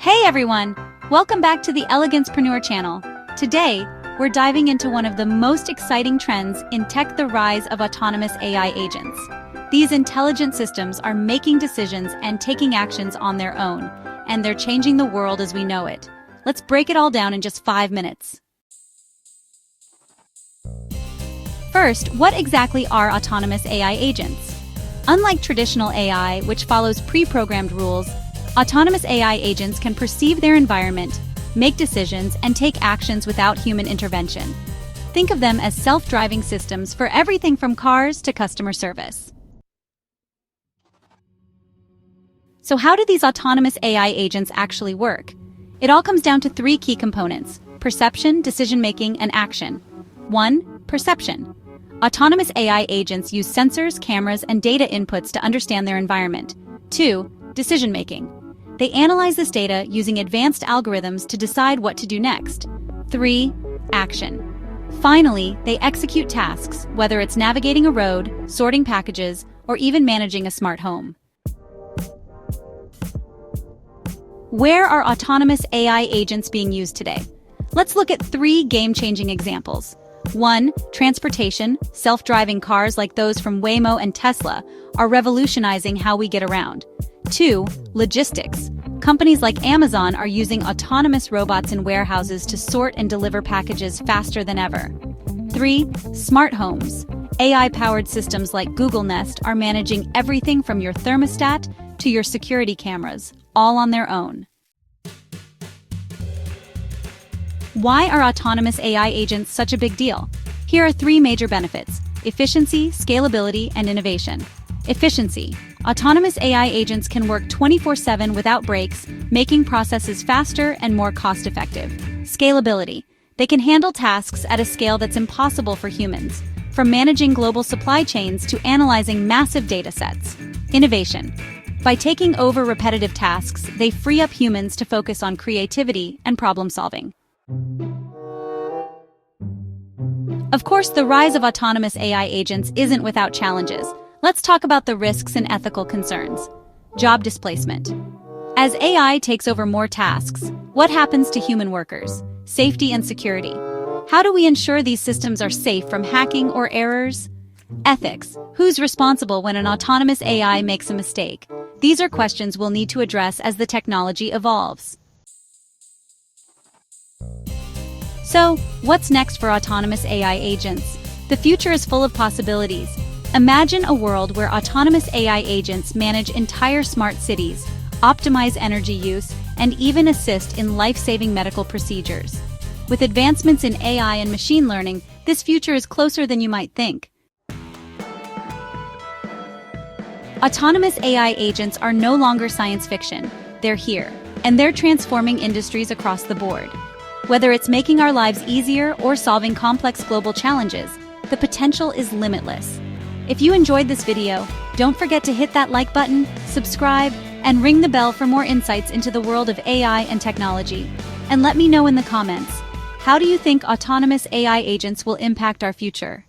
Hey everyone! Welcome back to the Elegancepreneur channel. Today, we're diving into one of the most exciting trends in tech: the rise of autonomous AI agents. These intelligent systems are making decisions and taking actions on their own, and they're changing the world as we know it. Let's break it all down in just 5 minutes. First, what exactly are autonomous AI agents? Unlike traditional AI, which follows pre-programmed rules, autonomous AI agents can perceive their environment, make decisions, and take actions without human intervention. Think of them as self-driving systems for everything from cars to customer service. So how do these autonomous AI agents actually work? It all comes down to 3 key components: perception, decision-making, and action. 1. Perception. Autonomous AI agents use sensors, cameras, and data inputs to understand their environment. 2. Decision-making. They analyze this data using advanced algorithms to decide what to do next. 3. Action. Finally, they execute tasks, whether it's navigating a road, sorting packages, or even managing a smart home. Where are autonomous AI agents being used today? Let's look at 3 game-changing examples. 1. Transportation. Self-driving cars like those from Waymo and Tesla are revolutionizing how we get around. 2. Logistics. Companies like Amazon are using autonomous robots in warehouses to sort and deliver packages faster than ever. 3. Smart homes. AI-powered systems like Google Nest are managing everything from your thermostat to your security cameras, all on their own. Why are autonomous AI agents such a big deal? Here are 3 major benefits: efficiency, scalability, and innovation. Efficiency. Autonomous AI agents can work 24/7 without breaks, making processes faster and more cost-effective. Scalability. They can handle tasks at a scale that's impossible for humans, from managing global supply chains to analyzing massive data sets. Innovation. By taking over repetitive tasks, they free up humans to focus on creativity and problem-solving. Of course, the rise of autonomous AI agents isn't without challenges. Let's talk about the risks and ethical concerns. Job displacement. As AI takes over more tasks, what happens to human workers? Safety and security. How do we ensure these systems are safe from hacking or errors? Ethics. Who's responsible when an autonomous AI makes a mistake? These are questions we'll need to address as the technology evolves. So, what's next for autonomous AI agents? The future is full of possibilities. Imagine a world where autonomous AI agents manage entire smart cities, optimize energy use, and even assist in life-saving medical procedures. With advancements in AI and machine learning, this future is closer than you might think. Autonomous AI agents are no longer science fiction. They're here, and they're transforming industries across the board. Whether it's making our lives easier or solving complex global challenges, the potential is limitless. If you enjoyed this video, don't forget to hit that like button, subscribe, and ring the bell for more insights into the world of AI and technology. And let me know in the comments, how do you think autonomous AI agents will impact our future?